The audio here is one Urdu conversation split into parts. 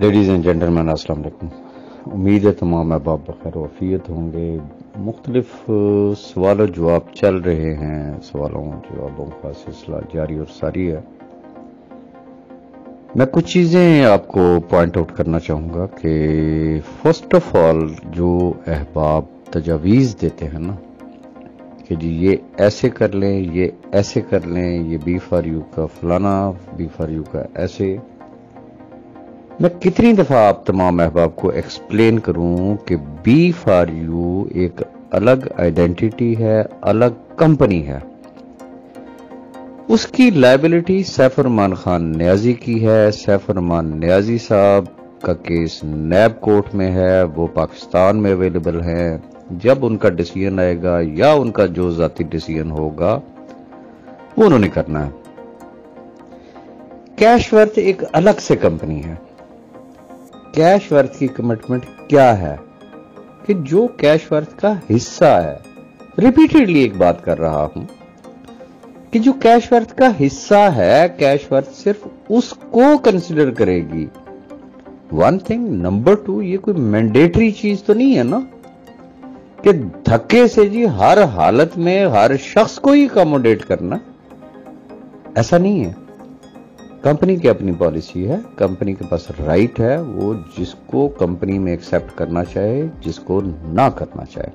لیڈیز اینڈ جینٹلمین السلام علیکم۔ امید ہے تمام احباب بخیر و عافیت ہوں گے۔ مختلف سوال و جواب چل رہے ہیں، سوالوں جوابوں کا سلسلہ جاری اور ساری ہے۔ میں کچھ چیزیں آپ کو پوائنٹ آؤٹ کرنا چاہوں گا کہ فرسٹ آف آل جو احباب تجاویز دیتے ہیں نا کہ جی یہ ایسے کر لیں، یہ ایسے کر لیں، یہ بی فار یو کا فلانا، بی فار یو کا ایسے، میں کتنی دفعہ آپ تمام احباب کو ایکسپلین کروں کہ بی فار یو ایک الگ آئیڈینٹیٹی ہے، الگ کمپنی ہے۔ اس کی لائبلٹی سیف الرحمان خان نیازی کی ہے۔ سیف الرحمان نیازی صاحب کا کیس نیب کورٹ میں ہے، وہ پاکستان میں اویلیبل ہیں۔ جب ان کا ڈیسیژن آئے گا یا ان کا جو ذاتی ڈیسیژن ہوگا وہ انہوں نے کرنا ہے۔ کیش ورتھ ایک الگ سے کمپنی ہے۔ کیش ورتھ کی کمٹمنٹ کیا ہے کہ جو کیش ورتھ کا حصہ ہے، ریپیٹڈلی ایک بات کر رہا ہوں کہ جو کیش ورتھ کا حصہ ہے، کیش ورتھ صرف اس کو کنسیڈر کرے گی۔ ون تھنگ، نمبر ٹو، یہ کوئی مینڈیٹری چیز تو نہیں ہے نا کہ دھکے سے جی ہر حالت میں ہر شخص کو ہی اکاموڈیٹ کرنا، ایسا نہیں ہے۔ کمپنی کی اپنی پالیسی ہے، کمپنی کے پاس رائٹ ہے، وہ جس کو کمپنی میں ایکسیپٹ کرنا چاہے، جس کو نہ کرنا چاہے۔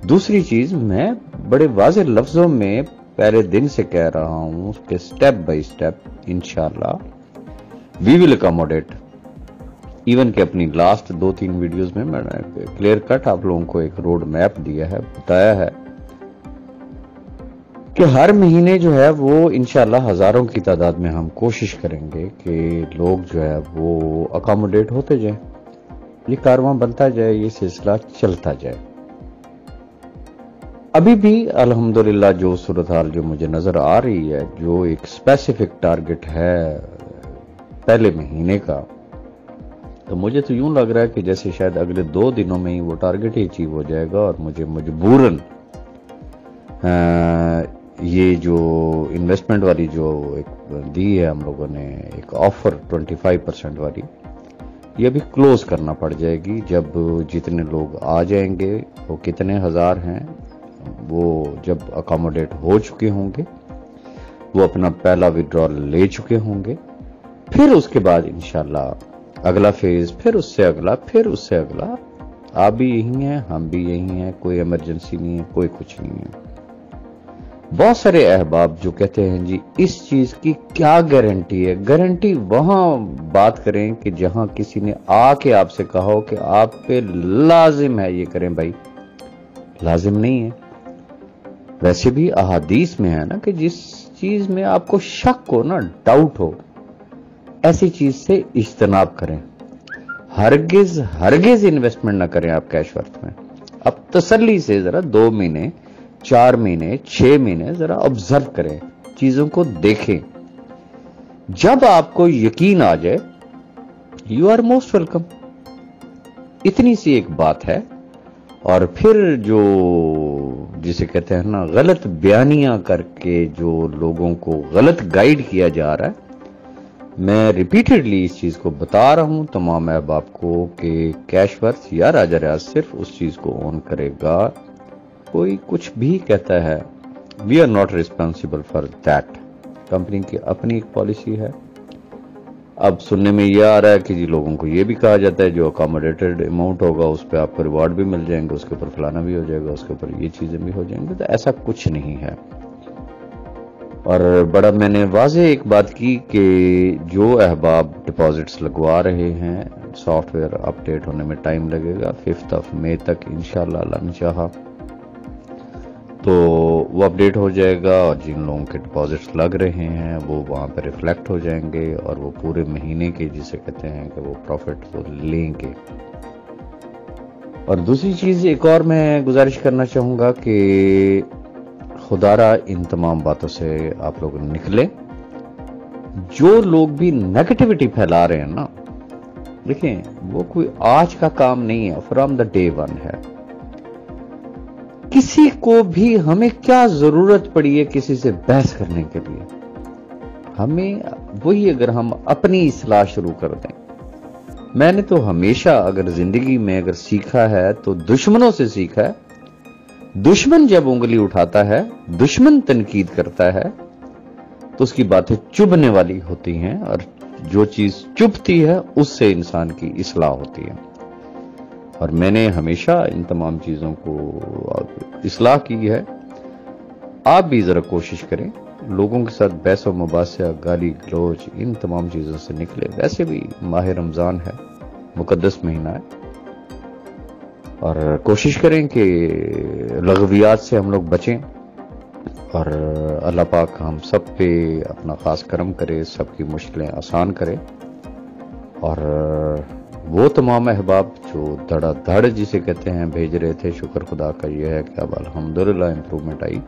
دوسری چیز، میں بڑے واضح لفظوں میں پہلے دن سے کہہ رہا ہوں کہ سٹیپ بائی سٹیپ انشاءاللہ وی ول اکاموڈیٹ۔ ایون کہ اپنی لاسٹ 2-3 ویڈیوز میں نے کلیئر کٹ آپ لوگوں کو ایک روڈ میپ دیا ہے، بتایا ہے کہ ہر مہینے جو ہے وہ انشاءاللہ ہزاروں کی تعداد میں ہم کوشش کریں گے کہ لوگ جو ہے وہ اکاموڈیٹ ہوتے جائیں، یہ کارواں بنتا جائے، یہ سلسلہ چلتا جائے۔ ابھی بھی الحمدللہ جو صورتحال جو مجھے نظر آ رہی ہے، جو ایک اسپیسیفک ٹارگٹ ہے پہلے مہینے کا، تو مجھے تو یوں لگ رہا ہے کہ جیسے شاید اگلے 2 دنوں میں ہی وہ ٹارگٹ ہی اچیو ہو جائے گا، اور مجھے مجبوراً یہ جو انویسٹمنٹ والی جو ایک دی ہے ہم لوگوں نے، ایک آفر 25% والی، یہ بھی کلوز کرنا پڑ جائے گی۔ جب جتنے لوگ آ جائیں گے، وہ کتنے ہزار ہیں، وہ جب اکاموڈیٹ ہو چکے ہوں گے، وہ اپنا پہلا وڈرال لے چکے ہوں گے، پھر اس کے بعد انشاءاللہ اگلا فیز، پھر اس سے اگلا، پھر اس سے اگلا۔ آپ بھی یہی ہیں، ہم بھی یہی ہیں، کوئی ایمرجنسی نہیں ہے، کوئی کچھ نہیں ہے۔ بہت سارے احباب جو کہتے ہیں جی اس چیز کی کیا گارنٹی ہے، گارنٹی وہاں بات کریں کہ جہاں کسی نے آ کے آپ سے کہا ہو کہ آپ پہ لازم ہے یہ کریں۔ بھائی لازم نہیں ہے۔ ویسے بھی احادیث میں ہے نا کہ جس چیز میں آپ کو شک ہو نا، ڈاؤٹ ہو، ایسی چیز سے اجتناب کریں۔ ہرگز ہرگز انویسٹمنٹ نہ کریں آپ کیش ورتھ میں۔ اب تسلی سے ذرا 2 مہینے، 4 مہینے، 6 مہینے ذرا آبزرو کریں، چیزوں کو دیکھیں۔ جب آپ کو یقین آ جائے، یو آر موسٹ ویلکم۔ اتنی سی ایک بات ہے۔ اور پھر جو جسے کہتے ہیں نا غلط بیانیاں کر کے جو لوگوں کو غلط گائیڈ کیا جا رہا ہے، میں ریپیٹڈلی اس چیز کو بتا رہا ہوں تمام احباب کو کہ کیش ورتھ یا راجہ ریاض صرف اس چیز کو اون کرے گا۔ کوئی کچھ بھی کہتا ہے، we are not responsible for that. Company کی اپنی ایک پالیسی ہے۔ اب سننے میں یہ آ رہا ہے کہ جی لوگوں کو یہ بھی کہا جاتا ہے جو اکاموڈیٹڈ اماؤنٹ ہوگا اس پہ آپ کو ریوارڈ بھی مل جائیں گے، اس کے اوپر فلانا بھی ہو جائے گا، اس کے اوپر یہ چیزیں بھی ہو جائیں گی، تو ایسا کچھ نہیں ہے۔ اور بڑا میں نے واضح ایک بات کی کہ جو احباب ڈپازٹس لگوا رہے ہیں، سافٹ ویئر اپ ڈیٹ ہونے میں ٹائم لگے گا، 5 مئی تک انشاءاللہ اللہ نے چاہا تو وہ اپ ڈیٹ ہو جائے گا، اور جن لوگوں کے ڈپازٹس لگ رہے ہیں وہ وہاں پہ ریفلیکٹ ہو جائیں گے، اور وہ پورے مہینے کے جسے کہتے ہیں کہ وہ پروفٹ وہ لیں گے۔ اور دوسری چیز ایک اور میں گزارش کرنا چاہوں گا کہ خدا را ان تمام باتوں سے آپ لوگ نکلیں۔ جو لوگ بھی نیگیٹیوٹی پھیلا رہے ہیں نا، دیکھیں وہ کوئی آج کا کام نہیں ہے، فرام دا ڈے 1 ہے۔ کسی کو بھی ہمیں کیا ضرورت پڑی ہے کسی سے بحث کرنے کے لیے؟ ہمیں وہی اگر ہم اپنی اصلاح شروع کر دیں، میں نے تو ہمیشہ اگر زندگی میں اگر سیکھا ہے تو دشمنوں سے سیکھا ہے. دشمن جب انگلی اٹھاتا ہے، دشمن تنقید کرتا ہے تو اس کی باتیں چبھنے والی ہوتی ہیں، اور جو چیز چبھتی ہے اس سے انسان کی اصلاح ہوتی ہے. اور میں نے ہمیشہ ان تمام چیزوں کو اصلاح کی ہے. آپ بھی ذرا کوشش کریں، لوگوں کے ساتھ بحث و مباحثہ، گالی گلوچ، ان تمام چیزوں سے نکلے. ویسے بھی ماہ رمضان ہے، مقدس مہینہ ہے، اور کوشش کریں کہ لغویات سے ہم لوگ بچیں، اور اللہ پاک ہم سب پہ اپنا خاص کرم کرے، سب کی مشکلیں آسان کرے. اور وہ تمام احباب جو دھڑا دھڑ جسے کہتے ہیں بھیج رہے تھے، شکر خدا کا یہ ہے کہ اب الحمدللہ امپرومنٹ آئی،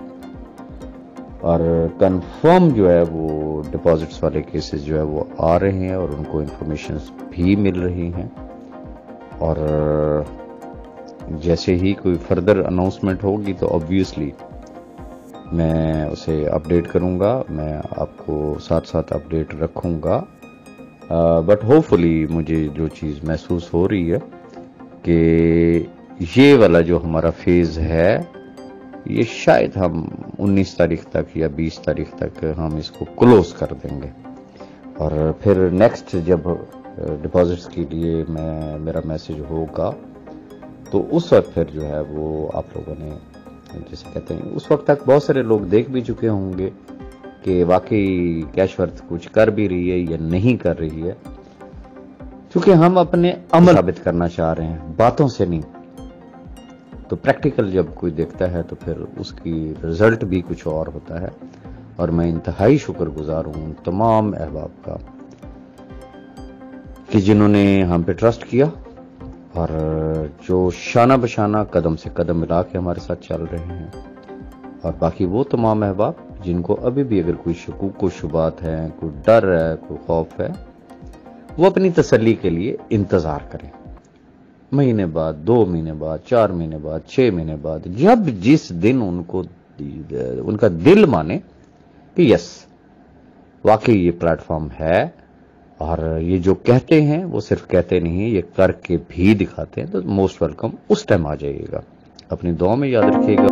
اور کنفرم جو ہے وہ ڈپازٹس والے کیسز جو ہے وہ آ رہے ہیں، اور ان کو انفارمیشنز بھی مل رہی ہیں. اور جیسے ہی کوئی فردر اناؤنسمنٹ ہوگی تو obviously میں اسے اپڈیٹ کروں گا، میں آپ کو ساتھ ساتھ اپڈیٹ رکھوں گا. بٹ ہوپفلی مجھے جو چیز محسوس ہو رہی ہے کہ یہ والا جو ہمارا فیز ہے، یہ شاید ہم 19 تاریخ تک یا 20 تاریخ تک ہم اس کو کلوز کر دیں گے. اور پھر نیکسٹ جب ڈپازٹس کے لیے میرا میسج ہوگا تو اس وقت پھر جو ہے وہ آپ لوگوں نے جیسے کہتے ہیں، اس وقت تک بہت سارے لوگ دیکھ بھی چکے ہوں گے کہ واقعی کیش ورتھ کچھ کر بھی رہی ہے یا نہیں کر رہی ہے. کیونکہ ہم اپنے عمل ثابت کرنا چاہ رہے ہیں، باتوں سے نہیں. تو پریکٹیکل جب کوئی دیکھتا ہے تو پھر اس کی رزلٹ بھی کچھ اور ہوتا ہے. اور میں انتہائی شکر گزار ہوں تمام احباب کا کہ جنہوں نے ہم پہ ٹرسٹ کیا، اور جو شانہ بشانہ قدم سے قدم ملا کے ہمارے ساتھ چل رہے ہیں. اور باقی وہ تمام احباب جن کو ابھی بھی اگر کوئی شکوک و شبہات ہیں، کوئی ڈر ہے، کوئی خوف ہے، وہ اپنی تسلی کے لیے انتظار کریں. مہینے بعد، 2 مہینے بعد، 4 مہینے بعد، 6 مہینے بعد، جب جس دن ان کا دل مانے کہ یس واقعی یہ پلیٹ فارم ہے، اور یہ جو کہتے ہیں وہ صرف کہتے نہیں، یہ کر کے بھی دکھاتے ہیں، تو موسٹ ویلکم اس ٹائم آ جائیے گا. اپنی دعا میں یاد رکھیے گا.